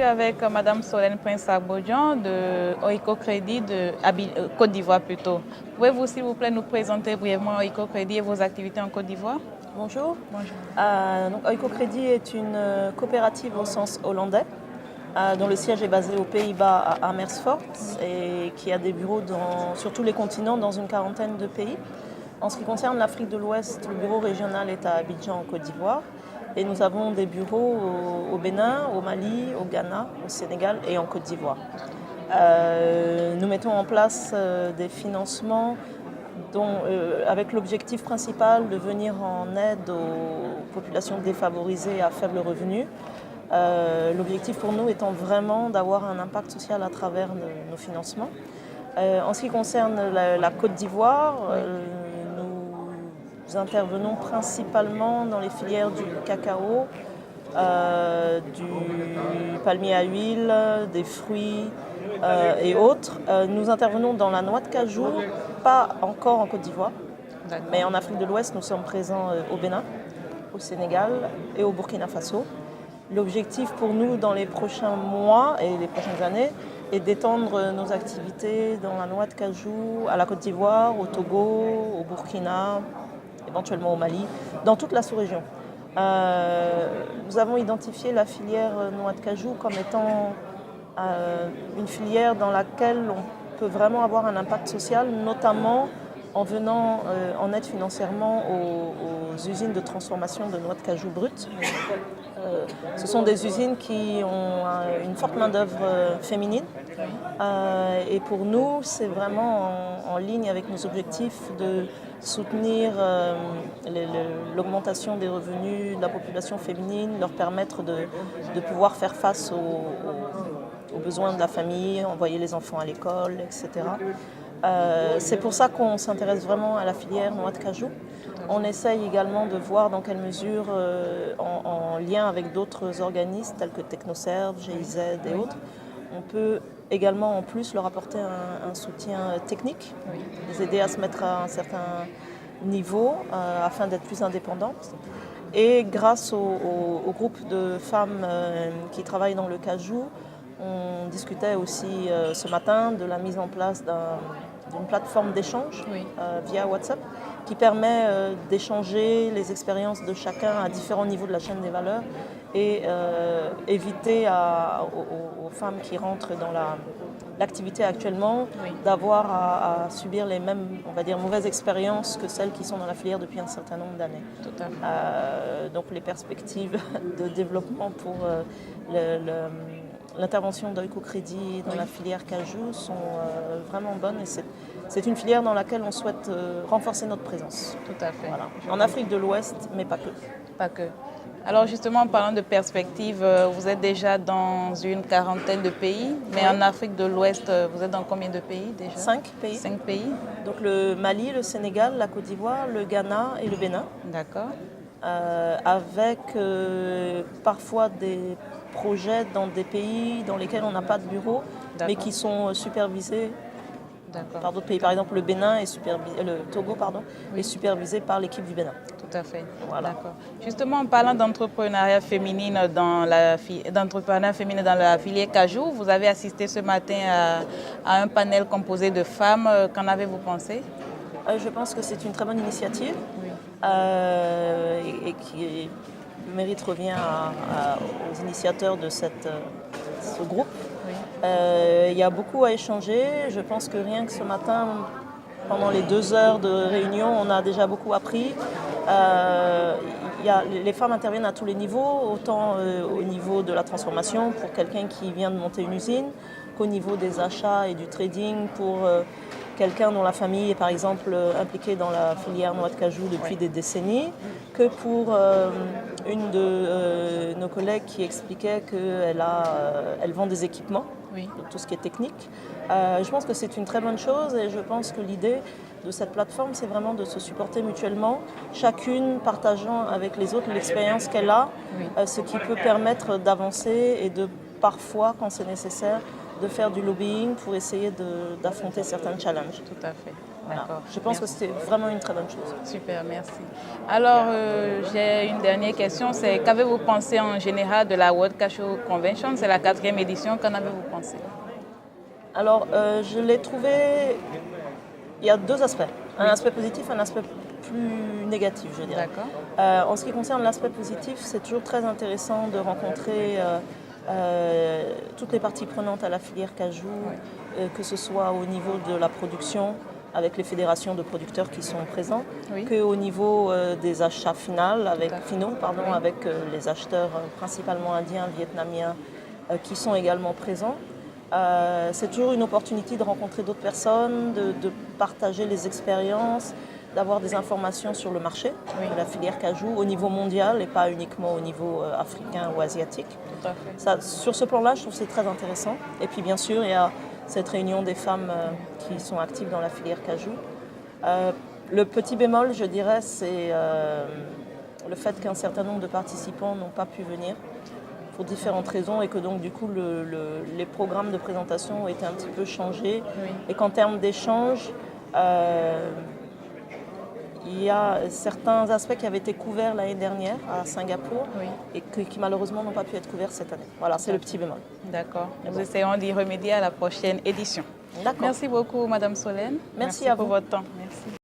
suis avec Madame Solène Prince-Arbodian de Oiko Crédit de Côte d'Ivoire plutôt. Pouvez-vous s'il vous plaît nous présenter brièvement Oiko Crédit et vos activités en Côte d'Ivoire? Bonjour. Bonjour. Donc Oiko Crédit est une coopérative au sens hollandais, dont le siège est basé aux Pays-Bas à Amersfoort et qui a des bureaux sur tous les continents dans une quarantaine de pays. En ce qui concerne l'Afrique de l'Ouest, le bureau régional est à Abidjan en Côte d'Ivoire et nous avons des bureaux au Bénin, au Mali, au Ghana, au Sénégal et en Côte d'Ivoire. Nous mettons en place des financements avec l'objectif principal de venir en aide aux populations défavorisées à faible revenu. L'objectif pour nous étant vraiment d'avoir un impact social à travers nos financements. En ce qui concerne la Côte d'Ivoire, nous intervenons principalement dans les filières du cacao, du palmier à huile, des fruits et autres. Nous intervenons dans la noix de cajou, pas encore en Côte d'Ivoire, mais en Afrique de l'Ouest, nous sommes présents au Bénin, au Sénégal et au Burkina Faso. L'objectif pour nous dans les prochains mois et les prochaines années est d'étendre nos activités dans la noix de cajou à la Côte d'Ivoire, au Togo, au Burkina, éventuellement au Mali, dans toute la sous-région. Nous avons identifié la filière noix de cajou comme étant une filière dans laquelle on peut vraiment avoir un impact social, notamment en venant en aide financièrement aux usines de transformation de noix de cajou brute. Ce sont des usines qui ont une forte main-d'œuvre féminine et pour nous, c'est vraiment en ligne avec nos objectifs de soutenir l'augmentation des revenus de la population féminine, leur permettre de pouvoir faire face aux besoins de la famille, envoyer les enfants à l'école, etc. C'est pour ça qu'on s'intéresse vraiment à la filière noix de cajou. On essaye également de voir dans quelle mesure, en lien avec d'autres organismes tels que Technoserve, GIZ et autres, on peut également en plus leur apporter un soutien technique, les aider à se mettre à un certain niveau afin d'être plus indépendantes. Et grâce au groupe de femmes qui travaillent dans le cajou, on discutait aussi ce matin de la mise en place d'une plateforme d'échange via WhatsApp qui permet d'échanger les expériences de chacun à différents niveaux de la chaîne des valeurs et éviter aux femmes qui rentrent dans l'activité actuellement d'avoir à subir les mêmes, on va dire, mauvaises expériences que celles qui sont dans la filière depuis un certain nombre d'années. Tout à fait. Donc les perspectives de développement pour l'intervention d'Oiko Crédit dans la filière cajou sont vraiment bonnes et c'est une filière dans laquelle on souhaite renforcer notre présence. Tout à fait. Voilà. En Afrique de l'Ouest, mais pas que. Pas que. Alors justement, en parlant de perspectives, vous êtes déjà dans une quarantaine de pays, mais en Afrique de l'Ouest, vous êtes dans combien de pays déjà? 5 pays. 5 pays. Donc le Mali, le Sénégal, la Côte d'Ivoire, le Ghana et le Bénin. D'accord. Avec parfois des projets dans des pays dans lesquels on n'a pas de bureau, mais qui sont supervisés par d'autres pays. Par exemple, le Bénin le Togo est supervisé par l'équipe du Bénin. Tout à fait. Voilà. D'accord. Justement, en parlant d'entrepreneuriat féminin dans la filière cajou, vous avez assisté ce matin à un panel composé de femmes. Qu'en avez-vous pensé? Je pense que c'est une très bonne initiative et qui le mérite revient aux initiateurs de ce groupe. Il y a beaucoup à échanger. Je pense que rien que ce matin, pendant les 2 heures de réunion, on a déjà beaucoup appris. Les femmes interviennent à tous les niveaux, autant au niveau de la transformation pour quelqu'un qui vient de monter une usine, qu'au niveau des achats et du trading pour quelqu'un dont la famille est par exemple impliquée dans la filière noix de cajou depuis des décennies, que pour une de nos collègues qui expliquait qu'elle vend des équipements, tout ce qui est technique. Je pense que c'est une très bonne chose et je pense que l'idée de cette plateforme, c'est vraiment de se supporter mutuellement, chacune partageant avec les autres l'expérience qu'elle a, ce qui peut permettre d'avancer et de parfois, quand c'est nécessaire, de faire du lobbying pour essayer d'affronter certains challenges. Tout à fait. Voilà. D'accord. Je pense que Merci. c'était vraiment une très bonne chose. Super, merci. Alors, j'ai une dernière question, c'est qu'avez-vous pensé en général de la World Cachot Convention? C'est la 4e édition, qu'en avez-vous pensé? Alors, je l'ai trouvé... Il y a deux aspects. Un aspect positif, un aspect plus négatif, je dirais. D'accord. En ce qui concerne l'aspect positif, c'est toujours très intéressant de rencontrer toutes les parties prenantes à la filière cajou, que ce soit au niveau de la production, avec les fédérations de producteurs qui sont présents, qu'au niveau des achats finaux, avec les acheteurs principalement indiens, vietnamiens, qui sont également présents. C'est toujours une opportunité de rencontrer d'autres personnes, de partager les expériences, d'avoir des informations sur le marché de la filière cajou au niveau mondial et pas uniquement au niveau africain ou asiatique. Tout à fait. Ça, sur ce plan-là, je trouve que c'est très intéressant. Et puis bien sûr, il y a cette réunion des femmes qui sont actives dans la filière cajou. Le petit bémol, je dirais, c'est le fait qu'un certain nombre de participants n'ont pas pu venir pour différentes raisons et que donc du coup les programmes de présentation ont été un petit peu changés et qu'en termes d'échange, il y a certains aspects qui avaient été couverts l'année dernière à Singapour et qui malheureusement n'ont pas pu être couverts cette année. Voilà, c'est le petit bémol. D'accord. Nous essayons d'y remédier à la prochaine édition. Merci beaucoup, Madame Solène. Merci à vous pour votre temps. Merci.